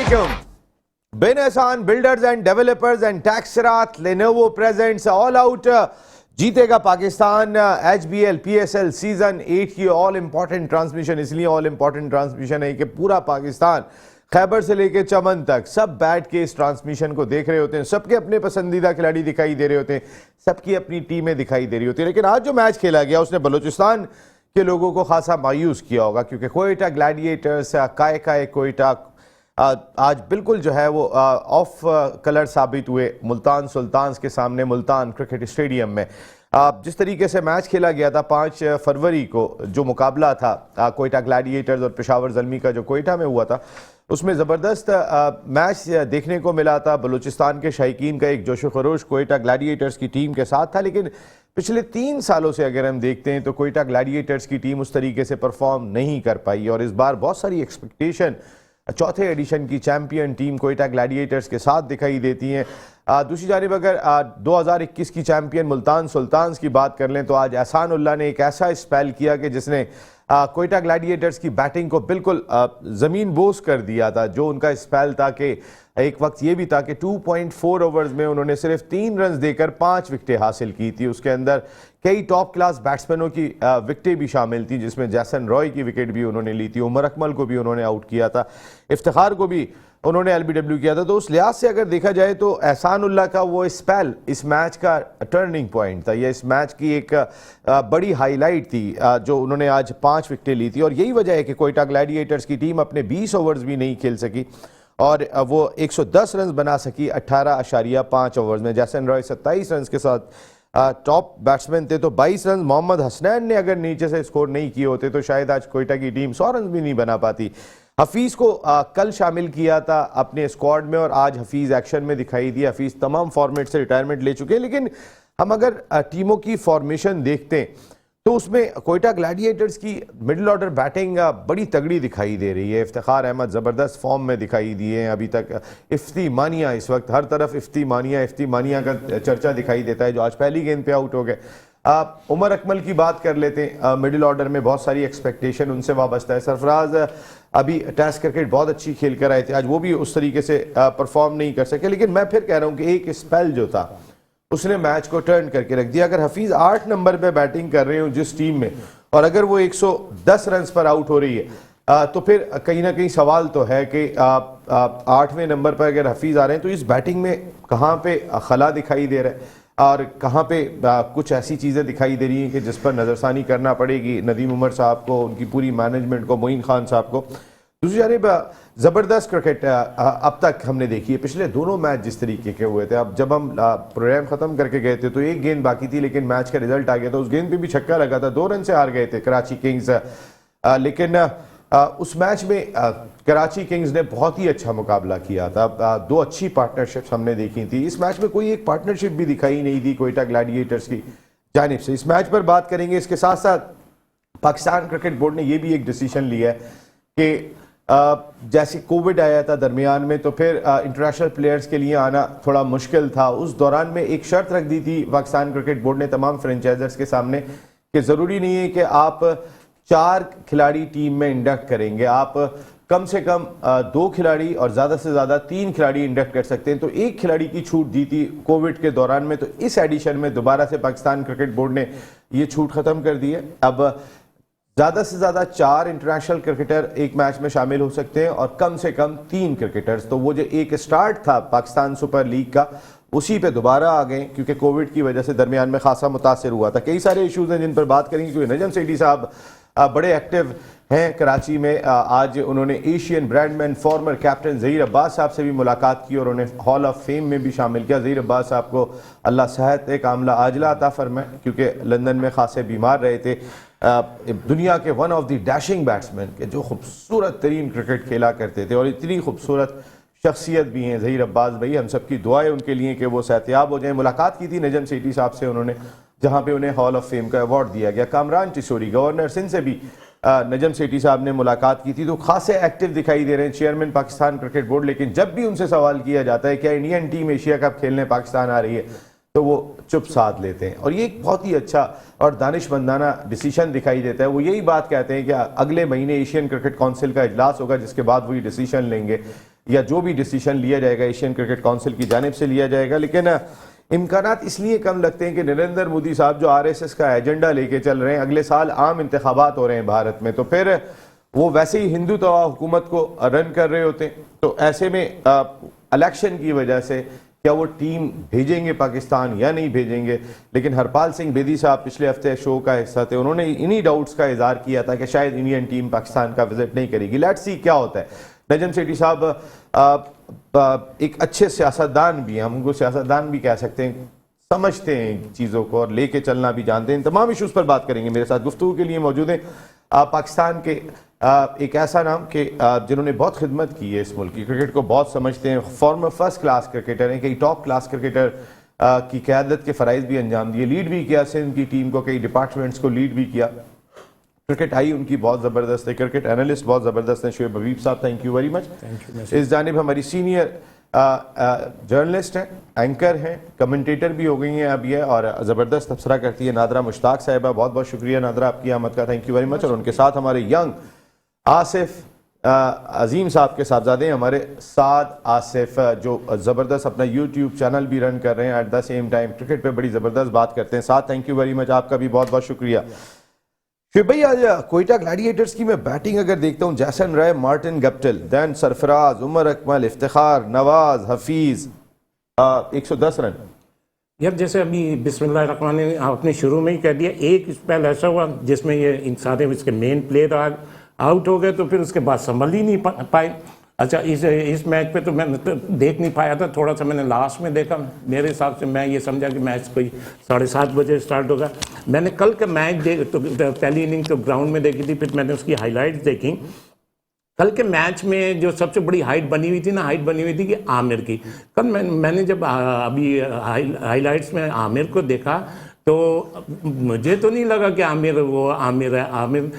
Assalamualaikum. Benasan Builders and Developers and Taxrat Lenovo presents all out जीतेगा Pakistan HBL PSL season 8 की all important transmission. इसलिए all important transmission है कि पूरा पाकिस्तान खैबर से लेकर चमन तक सब बैठ के इस ट्रांसमिशन को देख रहे होते हैं। सबके अपने पसंदीदा खिलाड़ी दिखाई दे रहे होते हैं, सबकी अपनी टीमें दिखाई दे रही होती है। लेकिन आज जो मैच खेला गया उसने बलूचिस्तान के लोगों को खासा मायूस किया होगा, क्योंकि कोयटा ग्लैडिएटर्स काय कोयटा आज बिल्कुल जो है वो ऑफ कलर साबित हुए मुल्तान सुल्तान्स के सामने मुल्तान क्रिकेट स्टेडियम में। जिस तरीके से मैच खेला गया था 5 फरवरी को, जो मुकाबला था कोयटा ग्लैडिएटर्स और पेशावर ज़ल्मी का जो कोयटा में हुआ था, उसमें ज़बरदस्त मैच देखने को मिला था। बलूचिस्तान के शायकीन का एक जोश खरोश कोयटा ग्लैडिएटर्स की टीम के साथ था। लेकिन पिछले 3 सालों से अगर हम देखते हैं तो कोयटा ग्लैडिएटर्स की टीम उस तरीके से परफॉर्म नहीं कर पाई, और इस बार बहुत सारी एक्सपेक्टेशन चौथे एडिशन की चैंपियन टीम कोयटा ग्लैडिएटर्स के साथ दिखाई देती हैं। दूसरी जानिब अगर 2021 की चैंपियन मुल्तान सुल्तान्स की बात कर लें तो आज एहसानुल्लाह ने एक ऐसा स्पेल किया कि जिसने कोयटा ग्लैडिएटर्स की बैटिंग को बिल्कुल ज़मीन बोस कर दिया था। जो उनका स्पेल था कि एक वक्त ये भी था कि 2.4 ओवर्स में उन्होंने सिर्फ 3 रन देकर 5 विकेटें हासिल की थी। उसके अंदर कई टॉप क्लास बैट्समैनों की विकेटें भी शामिल थी, जिसमें जैसन रॉय की विकेट भी उन्होंने ली थी, उमर अकमल को भी उन्होंने आउट किया था, इफ्तिखार को भी उन्होंने LBW किया था। तो उस लिहाज से अगर देखा जाए तो एहसानुल्लाह का वो स्पेल इस मैच का टर्निंग पॉइंट था। यह इस मैच की एक बड़ी हाईलाइट थी जो उन्होंने आज 5 विकेटें ली थी, और यही वजह है कि कोयटा ग्लैडिएटर्स की टीम अपने 20 ओवर्स भी नहीं खेल सकी और वो 110 रन बना सकी 18.5 ओवर्स में। जैसन रॉय 27 रन के साथ टॉप बैट्समैन थे, तो 22 रन मोहम्मद हसनैन ने अगर नीचे से स्कोर नहीं किए होते तो शायद आज कोयटा की टीम 100 रन भी नहीं बना पाती। हफीज़ को कल शामिल किया था अपने स्क्वाड में, और आज हफीज़ एक्शन में दिखाई दिया। हफीज़ तमाम फॉर्मेट से रिटायरमेंट ले चुके हैं। लेकिन हम अगर टीमों की फॉर्मेशन देखते हैं तो उसमें कोयटा ग्लैडिएटर्स की मिडिल ऑर्डर बैटिंग बड़ी तगड़ी दिखाई दे रही है। इफ्तिखार अहमद ज़बरदस्त फॉर्म में दिखाई दिए हैं अभी तक। इफ्ती मानिया, इस वक्त हर तरफ इफ्ती मानिया का चर्चा दिखाई देता है, जो आज पहली गेंद पे आउट हो गए। उमर अकमल की बात कर लेते हैं। मिडिल ऑर्डर में बहुत सारी एक्सपेक्टेशन उनसे वाबस्ता है। सरफराज अभी टेस्ट क्रिकेट बहुत अच्छी खेल कर आए थे, आज वो भी उस तरीके से परफॉर्म नहीं कर सके। लेकिन मैं फिर कह रहा हूँ कि एक स्पेल जो था उसने मैच को टर्न करके रख दिया। अगर हफीज़ 8 नंबर पे बैटिंग कर रहे हो जिस टीम में, और अगर वो 110 रन पर आउट हो रही है, तो फिर कहीं ना कहीं सवाल तो है कि 8वें नंबर पर अगर हफीज़ आ रहे हैं तो इस बैटिंग में कहाँ पे खला दिखाई दे रहा है और कहाँ पे कुछ ऐसी चीज़ें दिखाई दे रही हैं कि जिस पर नज़रसानी करना पड़ेगी नदीम उमर साहब को, उनकी पूरी मैनेजमेंट को, मोइन खान साहब को। दूसरी जानिब ज़बरदस्त क्रिकेट अब तक हमने देखी है। पिछले दोनों मैच जिस तरीके के हुए थे, अब जब हम प्रोग्राम ख़त्म करके गए थे तो एक गेंद बाकी थी, लेकिन मैच का रिजल्ट आ गया था। उस गेंद पे भी छक्का लगा था, 2 रन से हार गए थे कराची किंग्स। लेकिन उस मैच में कराची किंग्स ने बहुत ही अच्छा मुकाबला किया था। 2 अच्छी पार्टनरशिप्स हमने देखी थी। इस मैच में कोई एक पार्टनरशिप भी दिखाई नहीं दी कोयटा ग्लैडिएटर्स की जानिब से। इस मैच पर बात करेंगे। इसके साथ साथ पाकिस्तान क्रिकेट बोर्ड ने यह भी एक डिसीजन लिया है कि जैसे कोविड आया था दरमियान में, तो फिर इंटरनेशनल प्लेयर्स के लिए आना थोड़ा मुश्किल था। उस दौरान में एक शर्त रख दी थी पाकिस्तान क्रिकेट बोर्ड ने तमाम फ्रेंचाइजर्स के सामने कि ज़रूरी नहीं है कि आप 4 खिलाड़ी टीम में इंडक्ट करेंगे, आप कम से कम 2 खिलाड़ी और ज़्यादा से ज़्यादा 3 खिलाड़ी इंडक्ट कर सकते हैं। तो एक खिलाड़ी की छूट दी थी कोविड के दौरान में, तो इस एडिशन में दोबारा से पाकिस्तान क्रिकेट बोर्ड ने ये छूट ख़त्म कर दी है। अब ज़्यादा से ज़्यादा 4 इंटरनेशनल क्रिकेटर एक मैच में शामिल हो सकते हैं और कम से कम 3 क्रिकेटर्स। तो वो जो एक स्टार्ट था पाकिस्तान सुपर लीग का, उसी पे दोबारा आ गए, क्योंकि कोविड की वजह से दरमियान में खासा मुतासर हुआ था। कई सारे इशूज़ हैं जिन पर बात करेंगे, क्योंकि नजम सेठी साहब बड़े एक्टिव हैं कराची में। आज उन्होंने Asian Bradman former captain Zaheer Abbas साहब से भी मुलाकात की और उन्हें हॉल ऑफ फेम में भी शामिल किया। ज़हीर अब्बास साहब को अल्लाह सेहत कामिला आजला अता फरमाए, क्योंकि लंदन में खासे बीमार रहे थे। दुनिया के one of the dashing batsman के जो खूबसूरत तरीन क्रिकेट खेला करते थे और इतनी खूबसूरत शख्सियत भी हैं ज़हीर अब्बास भाई। हम सबकी दुआएं उनके लिए कि वो सेहतयाब हो जाएं। मुलाकात की थी नजम सेठी साहब से उन्होंने, जहाँ पे उन्हें हॉल ऑफ फेम का अवार्ड दिया गया। कामरान चिशोरी गवर्नर सिंध से भी नजम सेठी साहब ने मुलाकात की थी, तो खासे एक्टिव दिखाई दे रहे हैं चेयरमैन पाकिस्तान क्रिकेट बोर्ड। लेकिन जब भी उनसे सवाल किया जाता है क्या इंडियन टीम एशिया कप खेलने पाकिस्तान आ रही है, तो वो चुप साध लेते हैं। और ये एक बहुत ही अच्छा और दानिशमंदाना डिसीजन दिखाई देता है। वो यही बात कहते हैं कि अगले महीने एशियन क्रिकेट काउंसिल का इजलास होगा, जिसके बाद वही डिसीजन लेंगे, या जो भी डिसीजन लिया जाएगा एशियन क्रिकेट काउंसिल की जानिब से लिया जाएगा। लेकिन इम्कानात इसलिए कम लगते हैं कि नरेंद्र मोदी साहब जो RSS का एजेंडा लेके चल रहे हैं, अगले साल आम इंतखाबात हो रहे हैं भारत में, तो फिर वो वैसे ही हिंदू तवा हुकूमत को रन कर रहे होते हैं। तो ऐसे में इलेक्शन की वजह से क्या वो टीम भेजेंगे पाकिस्तान या नहीं भेजेंगे। लेकिन हरपाल सिंह बेदी साहब पिछले हफ्ते शो का हिस्सा थे, उन्होंने इन्हीं डाउट्स का इजहार किया था कि शायद इंडियन टीम पाकिस्तान का विजिट नहीं करेगी। लेट्स सी क्या होता है। नजम सेठी साहब एक अच्छे सियासतदान भी हैं, हम उनको सियासतदान भी कह सकते हैं, समझते हैं चीज़ों को और लेके चलना भी जानते हैं। तमाम इशूज़ पर बात करेंगे। मेरे साथ गुफ्तगू के लिए मौजूद हैं पाकिस्तान के एक ऐसा नाम कि जिन्होंने बहुत खिदमत की है इस मुल्क की, क्रिकेट को बहुत समझते हैं, फॉर्मर फर्स्ट क्लास क्रिकेटर हैं, कई टॉप क्लास क्रिकेटर की क़यादत के फ़राइज़ भी अंजाम दिए, लीड भी किया सिंध की टीम को, कई डिपार्टमेंट्स को लीड भी किया। क्रिकेट आई उनकी बहुत ज़बरदस्त है, क्रिकेट एनालिस्ट बहुत ज़बरदस्त हैं। शोएब हबीब साहब, थैंक यू वेरी मच। इस जानिब हमारी सीनियर जर्नलिस्ट हैं, एंकर हैं, कमेंटेटर भी हो गई हैं अब ये, और ज़बरदस्त तबसरा करती है नादरा मुश्ताक साहिबा। बहुत बहुत शुक्रिया नादरा आपकी आमद का, थैंक यू वेरी मच। और उनके साथ हमारे यंग आसिफ अजीम साहब के साहबजादे हमारे साद आसिफ, जो ज़बरदस्त अपना यूट्यूब चैनल भी रन कर रहे हैं, at the same time cricket पे बड़ी ज़बरदस्त बात करते हैं। साथ थैंक यू वेरी मच, आपका भी बहुत बहुत शुक्रिया। फिर भाई आज कोयटा ग्लैडिएटर्स की मैं बैटिंग अगर देखता हूँ, Jason Roy, Martin Guptill, then Sarfaraz, Umar Akmal, Iftikhar, Nawaz, Hafeez, 110 run. यार जैसे अभी बिस्मिल्लाहिर्रहमान ने आपने शुरू में ही कह दिया, एक स्पेल ऐसा हुआ जिसमें ये इन सारे इसके मेन प्लेयर आउट हो गए, तो फिर उसके बाद संभल ही नहीं पाए। अच्छा, इस मैच पे तो मैं देख नहीं पाया था, थोड़ा सा मैंने लास्ट में देखा। मेरे हिसाब से मैं ये समझा कि मैच कोई 7:30 बजे स्टार्ट होगा। मैंने कल का मैच तो पहली इनिंग तो ग्राउंड में देखी थी, फिर मैंने उसकी हाइलाइट्स देखी। कल के मैच में जो सबसे बड़ी हाइट बनी हुई थी कि आमिर की। कल मैंने जब अभी हाइलाइट्स में आमिर को देखा तो मुझे तो नहीं लगा कि आमिर है। आमिर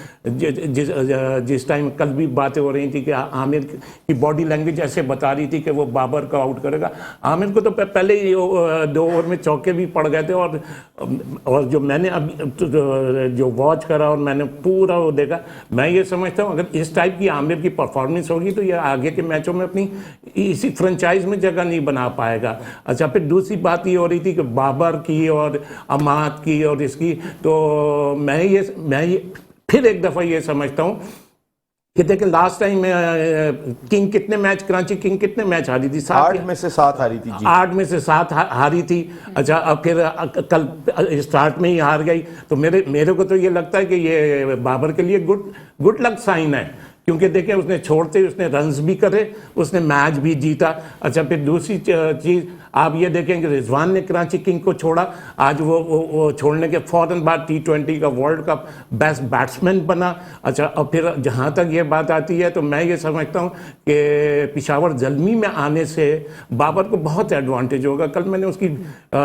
जिस टाइम कल भी बातें हो रही थी कि आमिर की बॉडी लैंग्वेज ऐसे बता रही थी कि वो बाबर को आउट करेगा। आमिर को तो पहले ही 2 ओवर में चौके भी पड़ गए थे। और जो मैंने अब जो वॉच करा और मैंने पूरा वो देखा, मैं ये समझता हूँ अगर इस टाइप की आमिर की परफॉर्मेंस होगी तो ये आगे के मैचों में अपनी इसी फ्रेंचाइज में जगह नहीं बना पाएगा। अच्छा, फिर दूसरी बात ये हो रही थी कि बाबर की और की और इसकी, तो मैं ये फिर एक दफा ये समझता हूं कि देखिए लास्ट टाइम कराची किंग कितने मैच हारी थी? 8 में से 7 हारी थी जी। 8 में से 7 हारी थी। अच्छा, अब फिर कल स्टार्ट में ही हार गई, तो मेरे को तो ये लगता है कि ये बाबर के लिए गुड लक साइन है, क्योंकि देखिए उसने छोड़ते उसने रन्स भी करे, उसने मैच भी जीता। अच्छा, फिर दूसरी चीज़ आप ये देखें कि रिजवान ने कराची किंग को छोड़ा, आज वो छोड़ने के फौरन बाद T20 का वर्ल्ड कप बेस्ट बैट्समैन बना। अच्छा, और फिर जहाँ तक ये बात आती है तो मैं ये समझता हूँ कि पिशावर ज़ल्मी में आने से बाबर को बहुत एडवांटेज होगा। कल मैंने उसकी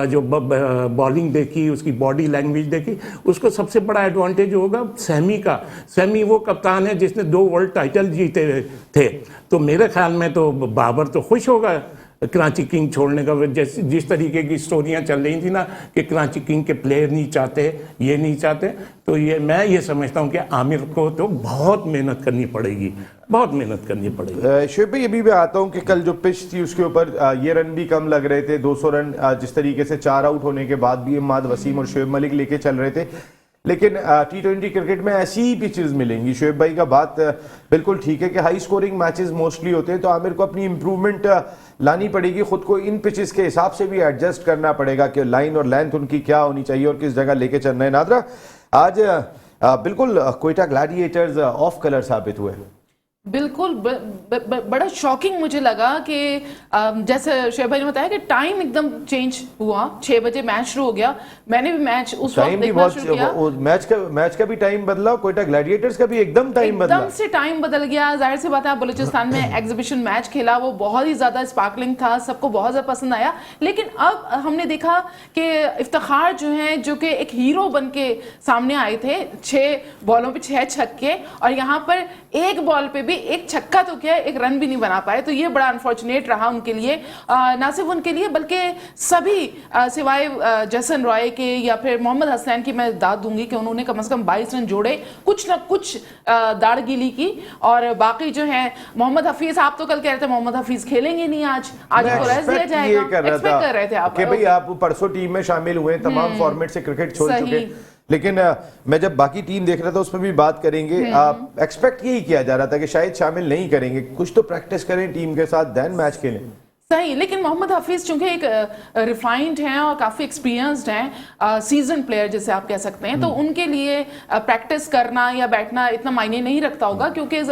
जो बॉलिंग देखी, उसकी बॉडी लैंग्वेज देखी, उसको सबसे बड़ा एडवांटेज होगा सहमी का। सहमी वो कप्तान है जिसने 2 वर्ल्ड टाइटल जीते थे, तो मेरे ख्याल में तो बाबर तो खुश होगा कराची किंग छोड़ने का। जिस तरीके की स्टोरियां चल रही थी ना कि कराची किंग के प्लेयर नहीं चाहते, ये नहीं चाहते, तो मैं ये समझता हूं कि आमिर को तो बहुत मेहनत करनी पड़ेगी, बहुत मेहनत करनी पड़ेगी। शोएब भाई, अभी मैं आता हूं कि कल जो पिच थी उसके ऊपर ये रन भी कम लग रहे थे, 200 रन जिस तरीके से 4 आउट होने के बाद भी इमाद वसीम और शोएब मलिक लेके चल रहे थे। लेकिन T20 क्रिकेट में ऐसी ही पिचेस मिलेंगी। शोएब भाई का बात बिल्कुल ठीक है कि हाई स्कोरिंग मैचेस मोस्टली होते हैं, तो आमिर को अपनी इंप्रूवमेंट लानी पड़ेगी, खुद को इन पिचेस के हिसाब से भी एडजस्ट करना पड़ेगा कि लाइन और लेंथ उनकी क्या होनी चाहिए और किस जगह लेके चलना है। नादरा, आज बिल्कुल कोयटा ग्लैडिएटर्स ऑफ कलर साबित हुए। बिल्कुल बड़ा शॉकिंग मुझे लगा कि जैसे शोएब भाई ने बताया कि टाइम एकदम चेंज हुआ। 6 बजे मैच शुरू हो गया, मैंने भी मैच उस वक्त देखना शुरू किया। मैच का भी टाइम बदला, कोयटा ग्लैडिएटर्स का भी एकदम टाइम बदला, एकदम से टाइम बदल गया। जाहिर सी बात है, आप बलूचिस्तान में एग्जीबिशन मैच खेला, वो बहुत ही ज्यादा स्पार्कलिंग था, सबको बहुत ज्यादा पसंद आया। लेकिन अब हमने देखा कि इफ्तिखार जो है, जो कि एक हीरो बन के सामने आए थे, 6 बॉलों पे 6 छक्के, और यहाँ पर एक बॉल पे भी एक छक्का तो क्या एक रन भी नहीं बना पाए, तो ये बड़ा अनफॉर्चुनेट रहा उनके लिए, ना सिर्फ उनके लिए बल्कि सभी सिवाय जैसन रॉय के या फिर मोहम्मद हसनैन की मैं दाद दूंगी कि उन्होंने कम से कम 22 रन जोड़े, कुछ ना कुछ दाड़गिली की। और बाकी जो है मोहम्मद हफीज, आप तो कल कह रहे थे मोहम्मद हफीज खेलेंगे नहीं आज उनको रेस्ट दिया जाएगा, एक्सपेक्ट कर रहे थे आप कि भाई आप परसों टीम में शामिल हुए, तमाम फॉर्मेट से क्रिकेट छोड़ चुके, लेकिन मैं जब बाकी टीम देख रहा था उसमें भी बात करेंगे, एक्सपेक्ट यही किया जा रहा था कि शायद शामिल नहीं करेंगे, कुछ तो प्रैक्टिस करें टीम के साथ देन मैच खेलें। सही, लेकिन मोहम्मद हफीज चूंकि एक रिफाइंड हैं और काफ़ी एक्सपीरियंस्ड हैं, सीजन प्लेयर जिसे आप कह सकते हैं, तो उनके लिए प्रैक्टिस करना या बैठना इतना मायने नहीं रखता होगा, क्योंकि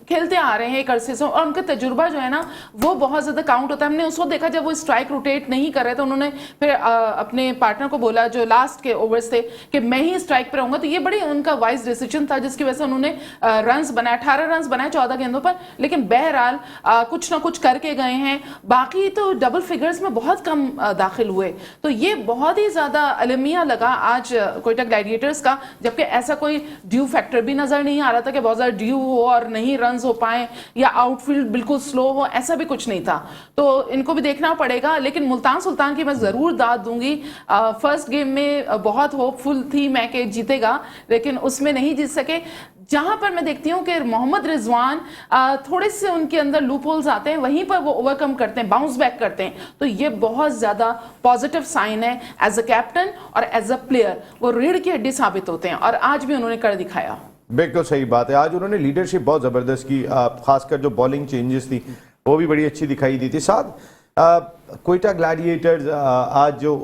खेलते आ रहे हैं एक अरसे से और उनका तजुर्बा जो है ना वो बहुत ज़्यादा काउंट होता है। हमने उसको देखा जब वो स्ट्राइक रोटेट नहीं कर रहे थे, उन्होंने फिर अपने पार्टनर को बोला जो लास्ट के ओवर्स थे कि मैं ही स्ट्राइक पर रहूंगा, तो ये बड़ी उनका वाइज डिसीजन था जिसकी वजह से उन्होंने रन्स बनाए, 18 रन्स बनाए 14 गेंदों पर, लेकिन बहरहाल कुछ ना कुछ करके गए हैं। बाकी तो डबल फिगर्स में बहुत कम दाखिल हुए, तो ये बहुत ही ज्यादा अलमिया लगा आज कोयटा ग्लैडिएटर्स का, जबकि ऐसा कोई ड्यू फैक्टर भी नजर नहीं आ रहा था कि बहुत ज्यादा ड्यू हो और नहीं रन्स हो पाए या आउटफील्ड बिल्कुल स्लो हो, ऐसा भी कुछ नहीं था। तो इनको भी देखना पड़ेगा, लेकिन मुल्तान सुल्तान की मैं जरूर दाद दूंगी। फर्स्ट गेम में बहुत होपफुल थी मैं कि जीतेगा, लेकिन उसमें नहीं जीत सके। जहां पर मैं देखती हूँ कि मोहम्मद रिजवान थोड़े से उनके अंदर लूप होल्स आते हैं, वहीं पर वो ओवरकम करते हैं, बाउंस बैक करते हैं, तो ये बहुत ज्यादा पॉजिटिव साइन है एज अ कैप्टन और एज अ प्लेयर, वो रीढ़ की हड्डी साबित होते हैं और आज भी उन्होंने कर दिखाया। बिल्कुल सही बात है, आज उन्होंने लीडरशिप बहुत जबरदस्त की, खासकर जो बॉलिंग चेंजेस थी वो भी बड़ी अच्छी दिखाई दी थी। साथ कोयटा ग्लैडिएटर्स आज जो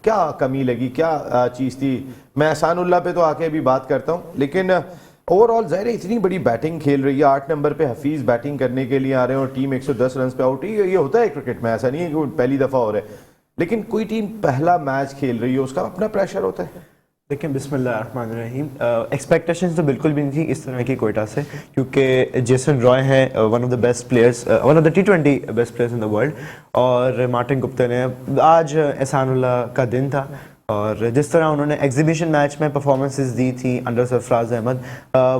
क्या कमी लगी, क्या चीज़ थी, मैं एहसानुल्लाह पे तो आके अभी बात करता हूँ, लेकिन ओवरऑल ज़ाहिर है इतनी बड़ी बैटिंग खेल रही है, 8 नंबर पे हफीज़ बैटिंग करने के लिए आ रहे हैं और टीम 110 रन पे आउट, ये होता है क्रिकेट में, ऐसा नहीं है कि वो पहली दफ़ा हो रहा है, लेकिन कोई टीम पहला मैच खेल रही है उसका अपना प्रेशर होता है। देखिए बिस्मिल्लाहिर्रहमानिर्रहीम, एक्सपेक्टेशंस तो बिल्कुल भी नहीं थी इस तरह की कोयटा से, क्योंकि जेसन रॉय है one of the best players, one of the T20 best players in the world, और मार्टिन गुप्ता ने आज एहसानुल्लाह का दिन था और जिस तरह उन्होंने एग्जीबिशन मैच में परफॉर्मेंसेस दी थी अंडर सरफराज अहमद,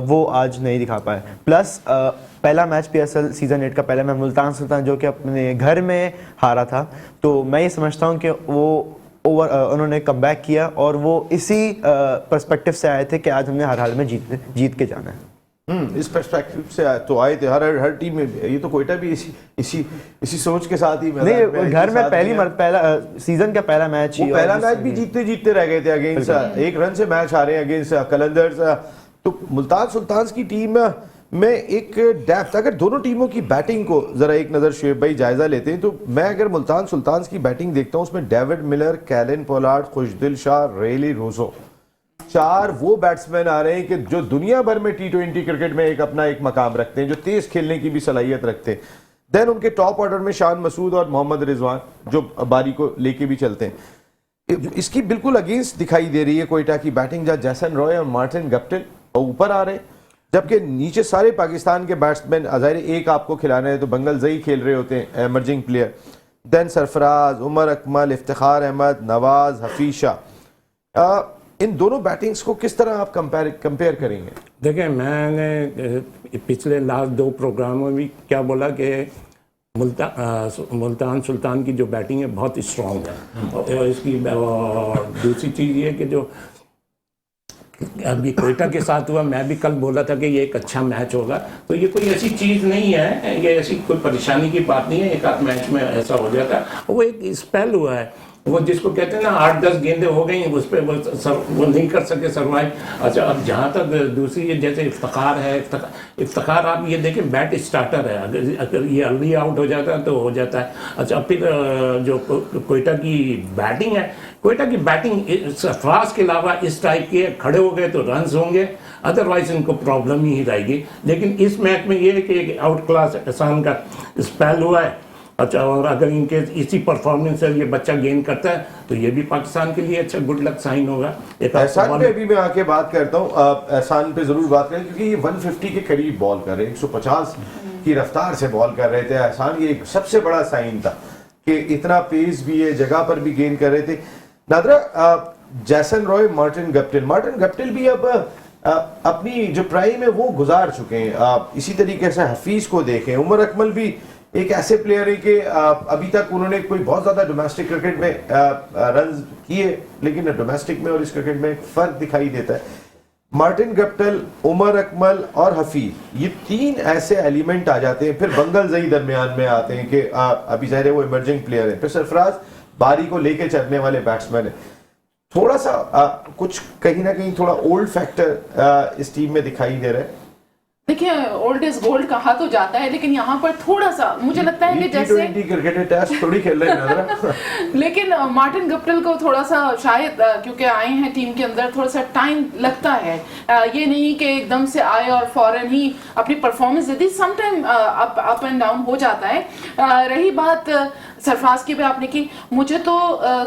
वो आज नहीं दिखा पाए। प्लस पहला मैच PSL सीज़न 8 का पहला मैच मुल्तान सुल्तान जो कि अपने घर में हारा था, तो मैं ये समझता हूँ कि वो उन्होंने कमबैक किया और वो इसी पर्सपेक्टिव से आए थे कि आज हमने हर हाल में जीत के जाना है। इस पर्सपेक्टिव से तो आए थे, हर टीम में, ये तो कोयटा भी इसी सोच के साथ ही नहीं, घर में पहला सीजन का पहला मैच, वो पहला मैच भी जीतते रह गए थे अगेंस्ट, 1 रन से मैच हारे अगेंस्ट कलंदर्स। तो मुल्तान सुल्तान की टीम में एक डेप्थ, अगर दोनों टीमों की बैटिंग को जरा एक नज़र शुएब भाई जायजा लेते हैं, तो मैं अगर मुल्तान सुल्तान की बैटिंग देखता हूँ उसमें डेविड मिलर, कैलन पोलार्ड, खुशदिल शाह, रेली रोजो, 4 वो बैट्समैन आ रहे हैं कि जो दुनिया भर में T20 क्रिकेट में अपना एक मकाम रखते हैं, जो तेज खेलने की भी सलाहियत रखते हैं। देन उनके टॉप ऑर्डर में शान मसूद और मोहम्मद रिजवान जो बारी को लेके भी चलते हैं। इसकी बिल्कुल अगेंस्ट दिखाई दे रही है कोयटा की बैटिंग, जहाँ जैसन रॉय और मार्टिन गप्टिल ऊपर आ रहे हैं, जबकि नीचे सारे पाकिस्तान के बैट्समैन, ज़ाहिर एक आपको खिलाना है तो बंगल जई खेल रहे होते हैं, emerging player, then Sarfaraz, Umar Akmal, Iftikhar Ahmed, Nawaz, Hafeez, इन दोनों बैटिंग्स को किस तरह आप कंपेयर करेंगे? देखिए, मैंने पिछले लास्ट 2 प्रोग्रामों में क्या बोला कि मुल्तान सुल्तान की जो बैटिंग है बहुत स्ट्रॉन्ग है, और इसकी दूसरी चीज़ ये कि जो अभी कोयटा के साथ हुआ, मैं भी कल बोला था कि ये एक अच्छा मैच होगा, तो ये कोई ऐसी चीज़ नहीं है, ये ऐसी कोई परेशानी की बात नहीं है, एक आध मैच में ऐसा हो जाता है। वो एक स्पेल हुआ है, वो जिसको कहते हैं ना 8-10 गेंदें हो गई उस पर वो नहीं कर सके सर्वाइव। अच्छा, अब जहाँ तक दूसरी जैसे इफ्तिखार है, इफ्तिखार आप ये देखें बैट स्टार्टर है, अगर ये अर्ली आउट हो जाता है तो हो जाता है। अच्छा, फिर जो कोयटा की बैटिंग है, कोयटा की बैटिंग सरफराज के अलावा इस टाइप की है, खड़े हो गए तो रन्स होंगे, अदरवाइज इनको प्रॉब्लम ही रहेगी। लेकिन इस मैच में ये है कि आउट क्लास एहसान का स्पेल हुआ है। अच्छा, और अगर इनके इसी परफॉर्मेंस से ये बच्चा गेन करता है तो ये भी पाकिस्तान के लिए अच्छा गुड लक साइन होगा। एहसान पे अभी मैं आके बात करता हूँ, एहसान पे जरूर बात करें, क्योंकि ये 150 के करीब बॉल कर रहे हैं, 150 की रफ्तार से बॉल कर रहे थे एहसान, ये एक सबसे बड़ा साइन था कि इतना पेस भी है, जगह पर भी गेन कर रहे थे। नादरा, जैसन रॉय, मार्टिन गप्टिल भी अब अपनी जो प्राइम है वो गुजार चुके हैं। इसी तरीके से हफीज को देखें, उमर अकमल भी एक ऐसे प्लेयर है कि अभी तक उन्होंने कोई बहुत ज्यादा डोमेस्टिक क्रिकेट में रन किए, लेकिन डोमेस्टिक में और इस क्रिकेट में एक फर्क दिखाई देता है। मार्टिन गप्टिल, उमर अकमल और हफीज, ये तीन ऐसे एलिमेंट आ जाते हैं। फिर बंगल जई दरमियान में आते हैं कि अभी ज़ाहिर है वो इमर्जिंग प्लेयर है। फिर सरफराज बारी को लेके चलने वाले बैट्समैन है। थोड़ा सा कुछ कहीं ना कहीं थोड़ा ओल्ड फैक्टर इस टीम में दिखाई दे रहा है। देखिए, ओल्ड इज गोल्ड कहा तो जाता है, लेकिन यहाँ पर थोड़ा सा मुझे लगता है कि जैसे क्रिकेट टेस्ट थोड़ी खेल रहे हैं लेकिन मार्टिन गप्टिल को थोड़ा सा शायद क्योंकि आए हैं टीम के अंदर, थोड़ा सा टाइम लगता है। ये नहीं कि एकदम से आए और फौरन ही अपनी performance they the, sometime up and down हो जाता है। रही बात सरफराज की भी आपने की, मुझे तो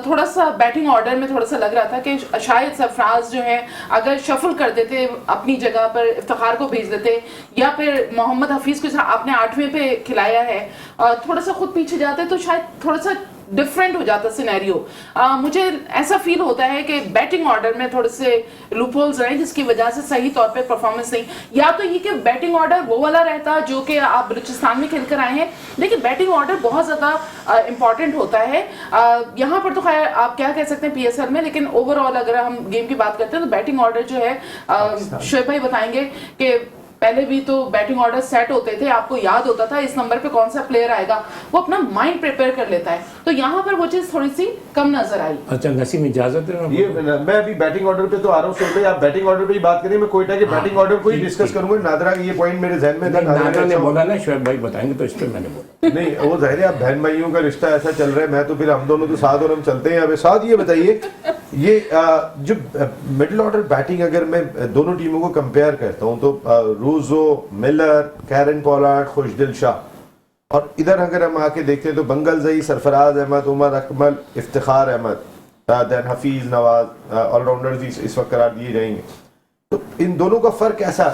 थोड़ा सा बैटिंग ऑर्डर में थोड़ा सा लग रहा था कि शायद सरफराज जो है अगर शफल कर देते, अपनी जगह पर इफ्तिखार को भेज देते, या फिर मोहम्मद हफीज को आपने 8वें पे खिलाया है, थोड़ा सा खुद पीछे जाते तो शायद थोड़ा सा डिफरेंट हो जाता सिनेरियो। मुझे ऐसा फील होता है कि बैटिंग ऑर्डर में थोड़े से लूपहोल्स रहे जिसकी वजह से सही तौर पे परफॉर्मेंस नहीं, या तो ये कि बैटिंग ऑर्डर वो वाला रहता जो कि आप बलूचिस्तान में खेलकर आए हैं, लेकिन बैटिंग ऑर्डर बहुत ज्यादा इंपॉर्टेंट होता है। यहाँ पर तो खैर आप क्या कह सकते हैं PSL में, लेकिन ओवरऑल अगर हम गेम की बात करते हैं तो बैटिंग ऑर्डर जो है, शोएब भाई बताएंगे कि पहले भी तो बैटिंग ऑर्डर सेट होते थे, आपको याद होता था इस नंबर पे कौन सा प्लेयर आएगा, वो अपना माइंड प्रिपेयर कर लेता है। तो यहाँ पर वो चीज थोड़ी सी कम नजर आई। अच्छा नसीम, इजाजत है? ये मैं अभी बैटिंग ऑर्डर पे तो आ रहा हूँ, शोएब भाई आप बैटिंग ऑर्डर पे ही बात करें, मैं कोयटा के बैटिंग ऑर्डर को ही डिस्कस करूंगा। नादरा ये पॉइंट मेरे जहन में था, नादरा ने बोला ना, शोएब भाई बताएंगे तो इस पे मैंने बोला नहीं, वो जाहिर है आप बहन भाइयों का रिश्ता ऐसा चल रहा है, मैं तो फिर हम दोनों तो साथ और हम चलते हैं। अब साथ ये बताइए, ये जो मिडिल ऑर्डर बैटिंग अगर मैं दोनों टीमों को कंपेयर करता हूँ तो रूजो, मिलर, कैरन पोलार्ड, खुशदिल शाह, और इधर अगर हम आके देखते हैं तो बंगल जई, सरफराज अहमद, उमर अकमल, इफ्तिखार अहमद, देन हफीज, नवाज, ऑलराउंडर्स इस वक्त करार दिए जाएंगे। तो इन दोनों का फर्क कैसा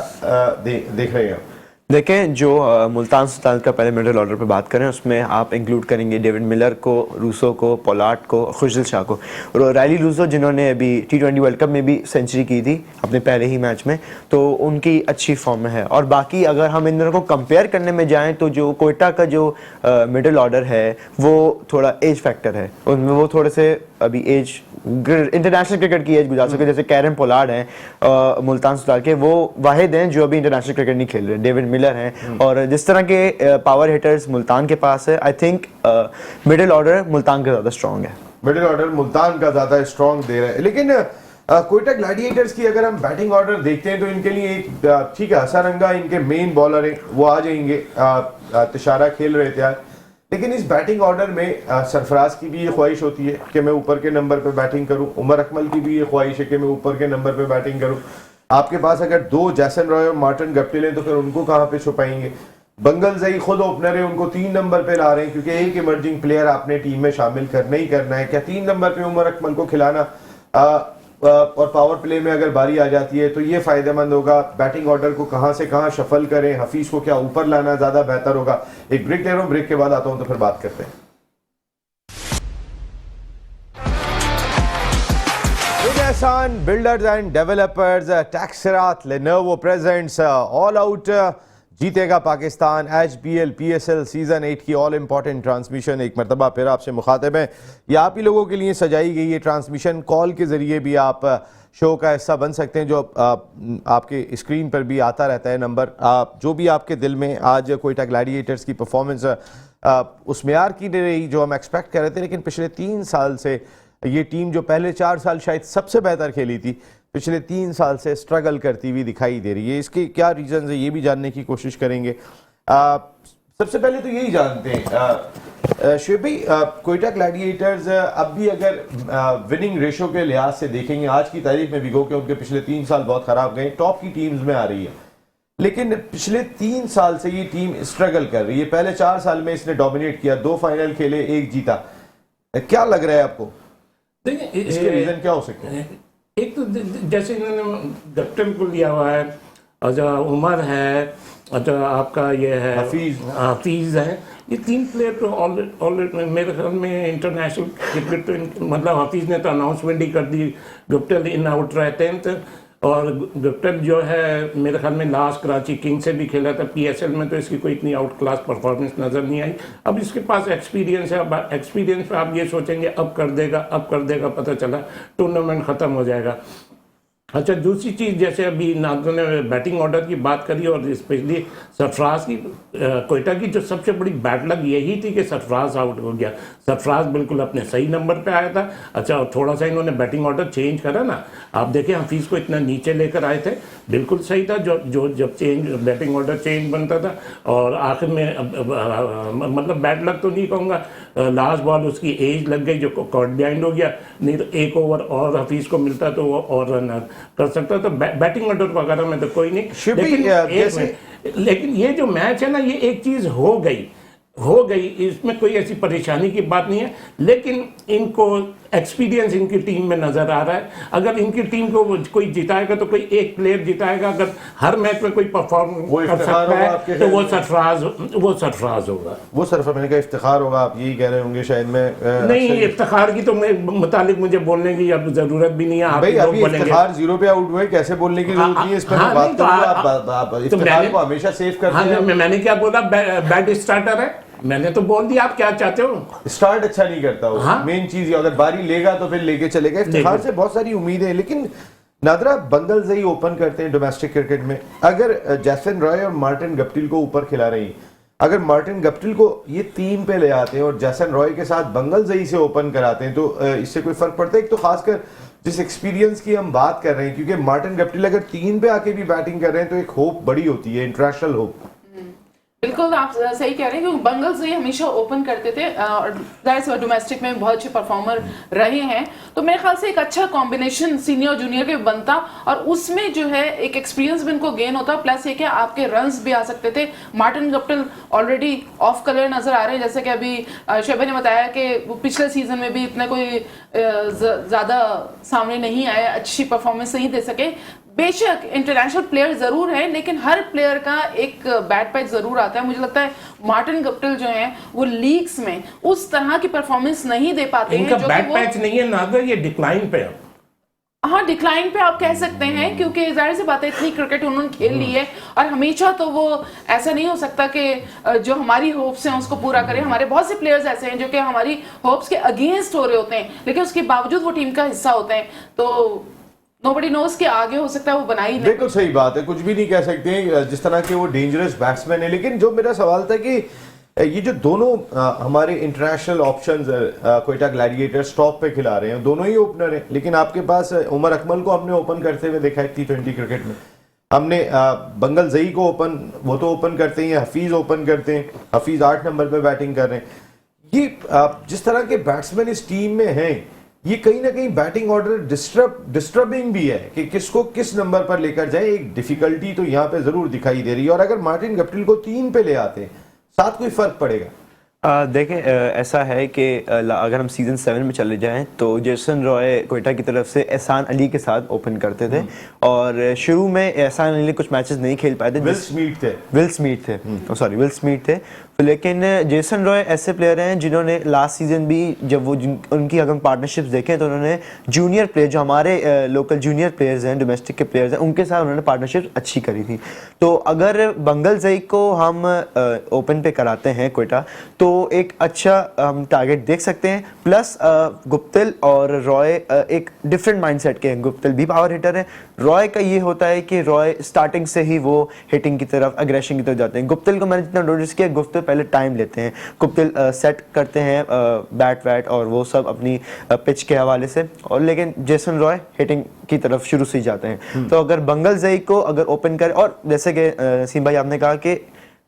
देख रहे हैं आप? देखें, जो मुल्तान सुल्तान का पहले मिडिल ऑर्डर पे बात करें उसमें आप इंक्लूड करेंगे डेविड मिलर को, रूसो को, पोलार्ड को, खुशदिल शाह को, और रायली रूसो जिन्होंने अभी T20 वर्ल्ड कप में भी सेंचुरी की थी अपने पहले ही मैच में, तो उनकी अच्छी फॉर्म में है। और बाकी अगर हम इन दोनों को कंपेयर करने में जाएं तो जो कोयटा का जो मिडिल ऑर्डर है वो थोड़ा एज फैक्टर है, उनमें वो थोड़े से अभी एज इंटरनेशनल क्रिकेट की एज गुजार सके। जैसे कैरन पोलार्ड हैं मुल्तान सुल्तान के, वो वाहिद हैं जो अभी इंटरनेशनल क्रिकेट नहीं खेल रहे। डेविड मिलर हैं, और जिस तरह के पावर हिटर्स मुल्तान के पास है, I think middle order Multan का ज्यादा स्ट्रॉन्ग है। मिडिल ऑर्डर मुल्तान का ज्यादा स्ट्रॉन्ग दे रहा है। लेकिन कोयटा ग्लैडिएटर्स की अगर हम बैटिंग ऑर्डर देखते हैं तो इनके लिए एक ठीक है, हसारंगा इनके मेन बॉलर हैं, वो आ जाएंगे, तिशारा खेल रहे थे आज। लेकिन इस बैटिंग ऑर्डर में सरफराज की भी ये ख्वाहिश होती है कि मैं ऊपर के नंबर पे बैटिंग करूं, उमर अकमल की भी ये ख्वाहिश है कि मैं ऊपर के नंबर पे बैटिंग करूं। आपके पास अगर दो जैसन रॉय और मार्टिन गप्टिल हैं तो फिर उनको कहाँ पे छुपाएंगे? बंगल जई खुद ओपनर है, उनको 3 नंबर पे ला रहे हैं क्योंकि एक इमर्जिंग प्लेयर आपने टीम में शामिल करना ही करना है। क्या 3 नंबर पे उमर अकमल को खिलाना और पावर प्ले में अगर बारी आ जाती है तो ये फायदेमंद होगा? बैटिंग ऑर्डर को कहां से कहां शफल करें, हफीज को क्या ऊपर लाना ज्यादा बेहतर होगा? एक ब्रेक ले रहा हूं, ब्रेक के बाद आता हूं तो फिर बात करते हैं। Renaissance Builders and Developers, Taxerat, Lenovo presents All Out जीतेगा पाकिस्तान HBL PSL सीजन 8 की ऑल इंपॉर्टेंट ट्रांसमिशन एक मरतबा फिर आपसे मुखातिब है। ये आप ही लोगों के लिए सजाई गई ये ट्रांसमिशन, कॉल के ज़रिए भी आप शो का हिस्सा बन सकते हैं, जो आपके स्क्रीन पर भी आता रहता है नंबर। जो भी आपके दिल में आज कोयटा ग्लैडिएटर्स की परफॉर्मेंस उस मेयार की नहीं रही जो हम एक्सपेक्ट कर रहे थे, लेकिन पिछले 3 साल से ये टीम जो पहले 4 साल शायद सबसे बेहतर खेली थी, पिछले 3 साल से स्ट्रगल करती हुई दिखाई दे रही है। इसके क्या रीजन है ये भी जानने की कोशिश करेंगे। सबसे पहले तो यही जानते हैं शोएब भाई, कोयटा ग्लैडिएटर्स अब भी अगर विनिंग रेशो के लिहाज से देखेंगे, आज की तारीख में भी गो कि उनके पिछले 3 साल बहुत खराब गए, टॉप की टीम्स में आ रही है, लेकिन पिछले 3 साल से ये टीम स्ट्रगल कर रही है। पहले 4 साल में इसने डोमिनेट किया, 2 फाइनल खेले, 1 जीता। क्या लग रहा है आपको, इसके रीजन क्या हो सकते हैं? एक तो जैसे इन्होंने गप्टिल को लिया हुआ है, अच्छा उमर है, अच्छा आपका ये है हफीज है, ये 3 प्लेयर तो ऑलरेडी मेरे ख्याल में इंटरनेशनल क्रिकेट तो मतलब हफीज ने तो अनाउंसमेंट ही कर दी, गप्टिल इन आउट रहते हैं। तो और गुप्तल जो है मेरे ख्याल में लास्ट कराची किंग से भी खेला था, PSL में तो इसकी कोई इतनी आउट क्लास परफॉर्मेंस नज़र नहीं आई। अब इसके पास एक्सपीरियंस है, अब एक्सपीरियंस पे आप ये सोचेंगे अब कर देगा, पता चला टूर्नामेंट ख़त्म हो जाएगा। अच्छा, दूसरी चीज़, जैसे अभी नाज़र ने बैटिंग ऑर्डर की बात करी और स्पेशली सरफराज की, कोयटा की जो सबसे बड़ी बैड लक यही थी कि सरफराज आउट हो गया। सरफराज बिल्कुल अपने सही नंबर पे आया था। अच्छा, और थोड़ा सा इन्होंने बैटिंग ऑर्डर चेंज करा ना, आप देखें हफीज़ को इतना नीचे लेकर आए थे, बिल्कुल सही था जो जब बैटिंग ऑर्डर चेंज बनता था। और आखिर में मतलब बैड लक तो नहीं कहूँगा, लास्ट बॉल उसकी एज लग गई जो कॉट बिहाइंड हो गया, नहीं तो एक ओवर और हफीज़ को मिलता तो वो और रन कर सकता। तो बैटिंग ऑर्डर वगैरह में तो कोई नहीं, लेकिन ये जो मैच है ना, ये एक चीज़ हो गई, इसमें कोई ऐसी परेशानी की बात नहीं है, लेकिन इनको एक्सपीरियंस इनकी टीम में नजर आ रहा है। अगर इनकी टीम को कोई जिताएगा तो कोई एक प्लेयर जिताएगा, अगर हर मैच में कोई परफॉर्म कर सकता है तो वो सरफराज होगा। वो सरफराज का इफ्तिखार होगा, आप यही कह रहे होंगे शायद। मैं नहीं, इफ्तिखार की तो मुतालिक मुझे बोलने की अब जरूरत भी नहीं है। आप भाई अभी इफ्तिखार 0 पे आउट हुए, कैसे बोलने की जरूरत नहीं है, इस पर मैं बात करूंगा। आप इफ्तिखार को हमेशा सेव करते हैं। मैंने क्या बोला, बैड स्टार्टर है, मैंने तो बोल दिया। आप क्या चाहते हो? स्टार्ट अच्छा नहीं करता वो, मेन चीज। अगर बारी लेगा तो फिर लेके चलेगा। इफ्तिखार से बहुत सारी उम्मीदें, लेकिन नादरा बंगल जई ओपन करते हैं डोमेस्टिक क्रिकेट में। अगर जैसन रॉय और मार्टिन गप्टिल को ऊपर खिला रही, अगर मार्टिन गप्टिल को ये 3 पे ले आते हैं और जैसन रॉय के साथ बंगल जई से ओपन कराते हैं, तो इससे कोई फर्क पड़ता है? एक तो खासकर जिस एक्सपीरियंस की हम बात कर रहे हैं, क्योंकि मार्टिन गप्टिल अगर 3 पे आके भी बैटिंग कर रहे हैं तो एक होप बड़ी होती है, इंटरनेशनल होप। बिल्कुल आप सही कह रहे हैं, क्योंकि बंगल से हमेशा ओपन करते थे और जाहिर सी डोमेस्टिक में बहुत अच्छे परफॉर्मर रहे हैं। तो मेरे ख्याल से एक अच्छा कॉम्बिनेशन सीनियर जूनियर के बनता और उसमें जो है एक एक्सपीरियंस भी इनको गेन होता, प्लस ये कि आपके रन्स भी आ सकते थे। Martin Guptill already of colour नजर आ रहे हैं, जैसे कि अभी शोएब ने बताया कि वो पिछले सीजन में भी इतना कोई ज्यादा सामने नहीं आए, अच्छी परफॉर्मेंस नहीं दे सके। बेशक इंटरनेशनल प्लेयर जरूर है, लेकिन हर प्लेयर का एक बैड पैच जरूर आता है। मुझे लगता है मार्टिन गप्टिल जो है वो लीग्स में उस तरह की परफॉर्मेंस नहीं दे पाते हैं। इनका बैड पैच नहीं है नादर, ये डिक्लाइन पे है। हाँ, डिक्लाइन पे आप कह सकते हैं, क्योंकि जाहिर सी बात है इतनी क्रिकेट उन्होंने खेल ली है और हमेशा तो वो ऐसा नहीं हो सकता कि जो हमारी होप्स हैं उसको पूरा करें। हमारे बहुत से प्लेयर्स ऐसे हैं जो कि हमारी होप्स के अगेंस्ट हो रहे होते हैं, लेकिन उसके बावजूद वो टीम का हिस्सा होते हैं। तो नोबडी नोस के आगे हो सकता है वो बना ही नहीं। बिल्कुल सही बात है, कुछ भी नहीं कह सकते हैं जिस तरह के वो डेंजरस बैट्समैन है। लेकिन जो मेरा सवाल था कि ये जो दोनों हमारे international options Quetta Gladiators top पे खिला रहे हैं, दोनों ही ओपनर हैं, लेकिन आपके पास उमर अकमल को हमने ओपन करते हुए देखा है T20 क्रिकेट में। हमने बंगल जई को ओपन, वो तो ओपन करते हैं, हफीज ओपन करते हैं, हफीज 8 नंबर पे बैटिंग कर रहे हैं। ये जिस तरह के बैट्समैन इस टीम में हैं, ये कहीं ना कहीं बैटिंग ऑर्डर डिस्टर्बिंग भी है कि किसको किस नंबर पर लेकर जाए। एक डिफिकल्टी तो यहाँ पे जरूर दिखाई दे रही है। और अगर मार्टिन गप्टिल को 3 पे ले आते हैं, साथ कोई फर्क पड़ेगा? देखें, ऐसा है कि अगर हम सीजन 7 में चले जाएं तो जेसन रॉय कोयटा की तरफ से एहसान अली के साथ ओपन करते थे और शुरू में एहसान अली कुछ मैचेस नहीं खेल पाए थे। विल स्मीथ थे। लेकिन जेसन रॉय ऐसे प्लेयर हैं जिन्होंने लास्ट सीजन भी, जब वो उनकी अगर पार्टनरशिप्स देखें तो उन्होंने जूनियर प्लेयर, जो हमारे लोकल जूनियर प्लेयर्स हैं, डोमेस्टिक के प्लेयर्स हैं, उनके साथ उन्होंने पार्टनरशिप अच्छी करी थी। तो अगर बंगल जई को हम ओपन पे कराते हैं कोयटा, तो एक अच्छा हम टारगेट देख सकते हैं। प्लस गुप्तिल और रॉय एक डिफरेंट माइंडसेट के हैं। गुप्तिल भी पावर हिटर है, रॉय का ये होता है कि रॉय स्टार्टिंग से ही वो हिटिंग की तरफ, अग्रेशन की तरफ जाते हैं। गुप्तिल को मैंने जितना नोटिस किया, गुप्तिल पहले टाइम लेते हैं, गुप्तिल सेट करते हैं बैट वैट और वो सब अपनी पिच के हवाले से, और लेकिन जेसन रॉय हिटिंग की तरफ शुरू से ही जाते हैं। तो अगर बंगल जई को अगर ओपन करे, और जैसे कि सीम भाई आपने कहा कि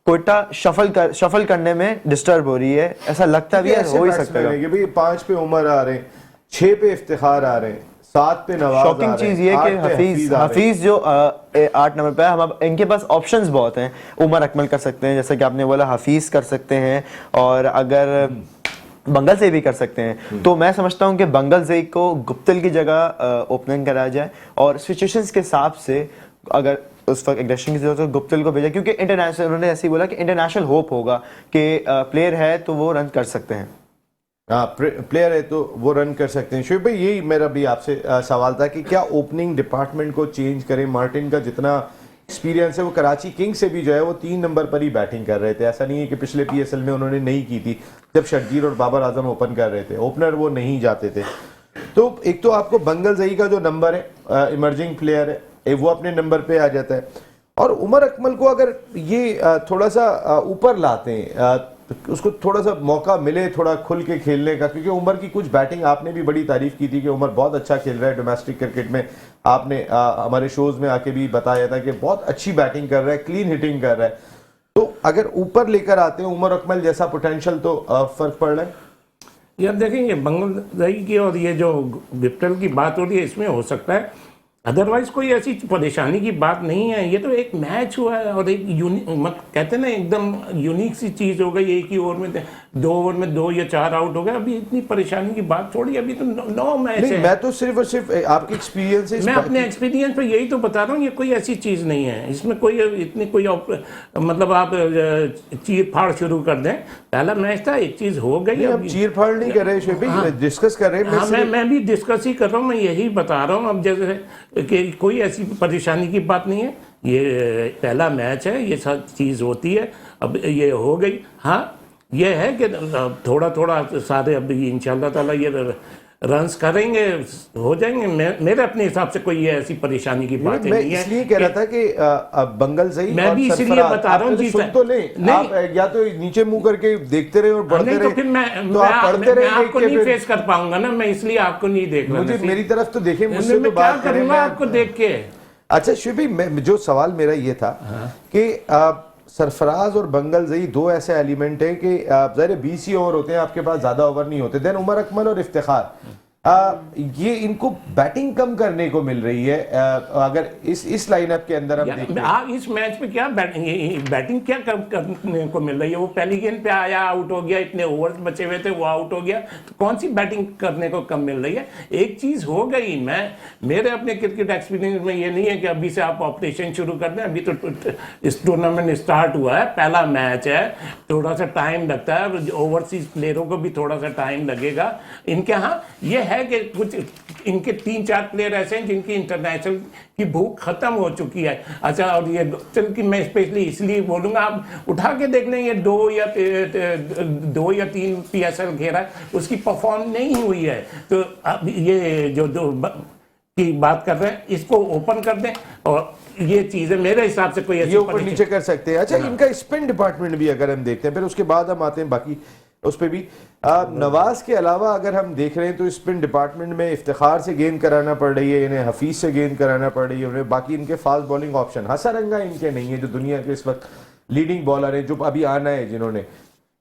कोयटा शफल करने में डिस्टर्ब हो रही है, ऐसा लगता भी है, हो ही सकता है कि भाई 5 पे उमर आ रहे हैं, 6 पे इफ्तिखार आ रहे हैं, 7 पे नवाज। शॉकिंग चीज ये कि हफीज जो 8 नंबर पे है, हम इनके पास ऑप्शंस बहुत हैं। उमर अकमल कर सकते हैं, जैसे कि आपने बोला, हफीज कर सकते हैं, और अगर बंगल से भी कर सकते हैं। तो मैं समझता हूं कि बंगल से को गुप्तिल की जगह ओपनिंग कराया जाए, और सिचुएशंस के हिसाब से अगर उस वक्त एग्रेशन की जरूरत है गुप्तिल को भेजा, क्योंकि इंटरनेशनल, उन्होंने ऐसे ही बोला कि इंटरनेशनल होप होगा कि प्लेयर है तो वो रन कर सकते हैं। हाँ प्लेयर है तो वो रन कर सकते हैं। शोएब भाई यही मेरा भी आपसे सवाल था कि क्या ओपनिंग डिपार्टमेंट को चेंज करें। मार्टिन का जितना एक्सपीरियंस है वो कराची किंग्स से भी जो है वो 3 नंबर पर ही बैटिंग कर रहे थे। ऐसा नहीं है कि पिछले पीएसएल में उन्होंने नहीं की थी जब शर्जील और बाबर आजम ओपन कर रहे थे, ओपनर वो नहीं जाते थे। तो एक तो आपको बंगल जई का जो नंबर है इमर्जिंग प्लेयर है वो अपने नंबर पे आ जाता है, और उमर अकमल को अगर ये थोड़ा सा ऊपर लाते हैं, उसको थोड़ा सा मौका मिले थोड़ा खुल के खेलने का, क्योंकि उमर की कुछ बैटिंग आपने भी बड़ी तारीफ की थी कि उमर बहुत अच्छा खेल रहा है डोमेस्टिक क्रिकेट में। आपने हमारे शोज में आके भी बताया था कि बहुत अच्छी बैटिंग कर रहा है, क्लीन हिटिंग कर रहा है। तो अगर ऊपर लेकर आते हैं उमर अकमल जैसा पोटेंशियल तो फर्क पड़ रहा है। यार देखेंगे बंगलदेश की और ये जो विप्टल की बात हो रही है इसमें हो सकता है, अदरवाइज कोई ऐसी परेशानी की बात नहीं है। ये तो एक मैच हुआ है और एक मत कहते हैं ना एकदम यूनिक सी चीज हो गई। एक ही ओवर में 2 ओवर में 2 या 4 आउट हो गए। अभी इतनी परेशानी की बात थोड़ी, अभी तो 9 मैच है। मैं तो सिर्फ और सिर्फ आपके एक्सपीरियंस से मैं अपने एक्सपीरियंस पे यही तो बता रहा हूँ, ये कोई ऐसी चीज नहीं है इसमें कोई इतनी कोई मतलब आप चीर फाड़ शुरू कर दें। पहला मैच था, एक चीज हो गई। अब चीर फाड़ नहीं कर रहे शोएब भाई, डिस्कस कर रहे हैं। हाँ मैं भी डिस्कस ही कर रहा हूँ, मैं यही बता रहा हूँ। अब जैसे कि कोई ऐसी परेशानी की बात नहीं है, ये पहला मैच है, ये सब चीज़ होती है। अब ये हो गई। हाँ ये है कि थोड़ा थोड़ा सारे अब इंशाल्लाह ताला ये रन्स करेंगे, हो जाएंगे। मेरे अपने हिसाब से कोई ये ऐसी परेशानी की बात नहीं है। मैं इसलिए कह रहा था कि बंगल सही, मैं भी इसीलिए बता रहा हूँ जी। सुन तो नहीं, आप या तो नीचे मुंह करके देखते रहे और बढ़ते रहे, तो फिर मैं आप पढ़ते रहे, आपको नहीं फेस कर पाऊंगा ना, मैं इसलिए आपको नहीं देख रहा। मुझे मेरी तरफ तो देखे, मुझसे तो क्या बात करें। करूंगा आपको देख के। अच्छा शोएब भाई, जो सवाल मेरा ये था कि सरफराज और बंगल जई 2 ऐसे एलिमेंट हैं कि ज़ाहिर 20 ही ओवर होते हैं, आपके पास ज्यादा ओवर नहीं होते। देन उमर अकमल और इफ्तिखार, ये इनको बैटिंग कम करने को मिल रही है। अगर इस लाइनअप के अंदर हम देखें इस मैच में क्या बैटिंग क्या कम करने को मिल रही है। वो पहली गेंद पे आया, आउट हो गया, इतने ओवर्स बचे हुए थे, वो आउट हो गया, तो कौन सी बैटिंग करने को कम मिल रही है। एक चीज हो गई, मेरे अपने क्रिकेट एक्सपीरियंस में ये नहीं है कि अभी से आप ऑपरेशन शुरू कर दें। अभी तो इस टूर्नामेंट स्टार्ट हुआ है, पहला मैच है, थोड़ा सा टाइम लगता है, ओवरसीज प्लेयरों को भी थोड़ा सा टाइम लगेगा। इनके यहाँ ये है कि कुछ इनके 3-4 प्लेयर ऐसे हैं जिनकी इंटरनेशनल की भूख खत्म हो चुकी है। अच्छा, और ये चल कि मैं स्पेशली इसलिए बोलूंगा, आप उठा के देख लें, ये 2 या 3 पीएसएल खेला है, उसकी परफॉर्म नहीं हुई है। तो अब ये जो की बात कर रहे हैं, इसको ओपन कर दें और ये चीजें मेरे हिसाब से कोई ऐसी ऊपर नीचे कर सकते हैं। अच्छा, इनका स्पिन डिपार्टमेंट भी अगर हम देखते हैं, फिर उसके बाद हम आते हैं बाकी उस पर भी। नवाज के अलावा अगर हम देख रहे हैं तो स्पिन डिपार्टमेंट में इफ्तिखार से गेंद कराना पड़ रही है, इन्हें हफीज से गेंद कराना पड़ रही है उन्हें। बाकी इनके फास्ट बॉलिंग ऑप्शन हसरंगा इनके नहीं है, जो दुनिया के इस वक्त लीडिंग बॉलर है, जो अभी आना है जिन्होंने।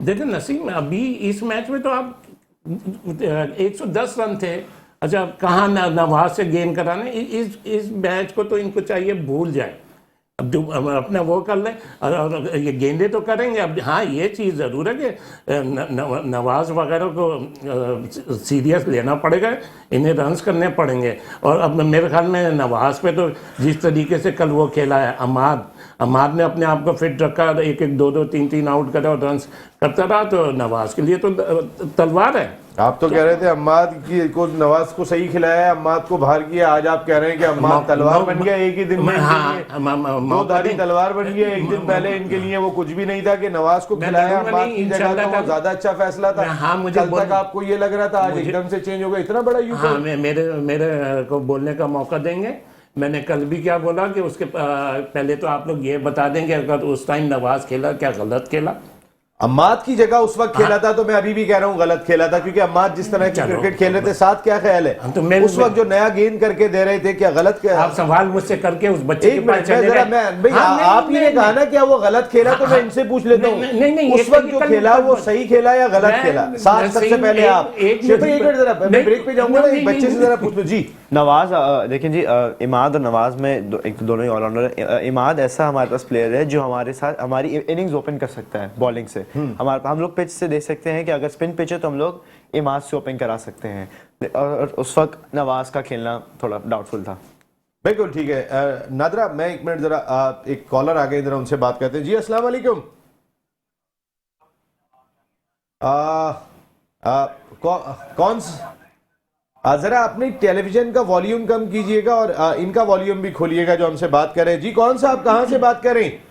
देखिए नसीम, अभी इस मैच में तो आप 110 रन थे। अच्छा, कहाँ नवाज से गेंद कराने, इस मैच को तो इनको चाहिए भूल जाए। अब जो अपना वो कर लें और ये गेंदे तो करेंगे। अब हाँ, ये चीज़ ज़रूर है कि नवाज वगैरह को सीरियस लेना पड़ेगा, इन्हें रन्स करने पड़ेंगे। और अब मेरे ख्याल में नवाज पे तो जिस तरीके से कल वो खेला है, अमाद ने अपने आप को फिट रखा, 1-1, 2-2, 3-3 आउट करा और रन्स करता रहा, तो नवाज के लिए तो तलवार है। आप तो कह रहे थे अम्माद को नवाज को सही खिलाया है, अम्माद को बाहर किया, आज आप कह रहे हैं कि अम्माद तलवार बन गया एक ही दिन में। दो धारी तलवार बन गया एक दिन पहले इनके लिए। वो कुछ भी नहीं था कि नवाज को खिलाया अम्माद की जगह, तो वो ज्यादा अच्छा फैसला था। कल तक आपको ये लग रहा था, आज एकदम से चेंज हो गया, इतना बड़ा यूं। हाँ, मेरे को बोलने का मौका देंगे। मैंने कल भी क्या बोला कि उसके पहले तो आप लोग ये बता देंगे अगर उस टाइम नवाज खेला क्या गलत खेला। अम्माद की जगह उस वक्त खेला था, तो मैं अभी भी कह रहा हूँ गलत खेला था, क्योंकि अम्माद जिस तरह की क्रिकेट खेल रहे थे, साथ क्या ख्याल है तो उस वक्त जो नया गेंद करके दे रहे थे, क्या गलत क्या? आप सवाल मुझसे करके उस बच्चे के पास चले गए। आप ही ने कहा ना क्या वो गलत खेला, तो मैं इनसे पूछ लेता हूँ उस वक्त जो खेला वो सही खेला या गलत खेला। साथ सबसे पहले आप जरा ब्रेक पे जाऊंगा, एक बच्चे से जरा पूछ लो जी। नवाज, देखिए जी, इमाद और नवाज में एक तो दोनों ही ऑलराउंडर है। इमाद ऐसा हमारे पास प्लेयर है जो हमारे साथ हमारी इनिंग्स ओपन कर सकता है बॉलिंग से। हम लोग पिच से देख सकते हैं कि अगर स्पिन पिच है तो हम लोग इमाद से ओपन करा सकते हैं, और उस वक्त नवाज का खेलना थोड़ा डाउटफुल था। बिल्कुल ठीक है। नादरा, मैं 1 मिनट जरा, एक कॉलर आ गए, जरा उनसे बात करते हैं। जी अस्सलाम वालेकुम। कौन जरा अपनी टेलीविजन का वॉल्यूम कम कीजिएगा और इनका वॉल्यूम भी खोलिएगा जो हमसे बात कर रहे हैं। जी कौन सा, आप कहां से बात कर रहे हैं?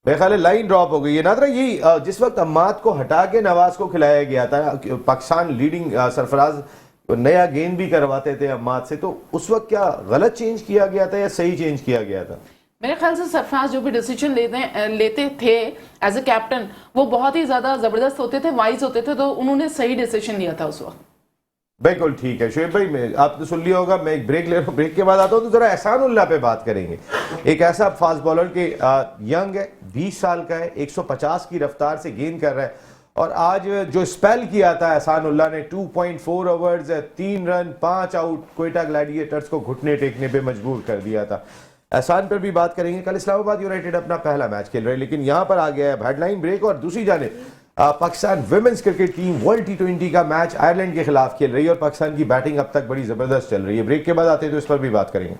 मेरे ख्याल है लाइन ड्रॉप हो गई है। नादरा, ये जिस वक्त अम्माद को हटा के नवाज को खिलाया गया था, पाकिस्तान लीडिंग सरफराज नया गेंद भी करवाते थे अम्माद से, तो उस वक्त क्या गलत चेंज किया गया था या सही चेंज किया गया था? मेरे ख्याल से सरफराज जो भी डिसीजन लेते थे एज ए कैप्टन, वो बहुत ही ज्यादा जबरदस्त होते थे, वाइज होते थे, तो उन्होंने सही डिसीजन लिया था उस वक्त। बिल्कुल ठीक है शुएब भाई, आपने सुन लिया होगा। मैं एक ब्रेक ले रहा हूँ, ब्रेक के बाद आता हूँ तो जरा एहसानुल्लाह पे बात करेंगे। एक ऐसा फास्ट बॉलर के यंग है, 20 साल का है, 150 की रफ्तार से गेंद कर रहा है, और आज जो स्पेल किया था एहसानुल्लाह ने 2.4 overs, 3 run, 5 out, Quetta Gladiators को घुटने टेकने पे मजबूर कर दिया था। एहसान पर भी बात करेंगे। कल इस्लामाबाद यूनाइटेड अपना पहला मैच खेल रहे हैं, लेकिन यहाँ पर आ गया है हेडलाइन ब्रेक, और दूसरी जानिब Pakistan women's cricket team world T20 का मैच आयरलैंड के खिलाफ खेल रही है और पाकिस्तान की बैटिंग अब तक बड़ी जबरदस्त चल रही है। ब्रेक के बाद आते हैं तो इस पर भी बात करेंगे।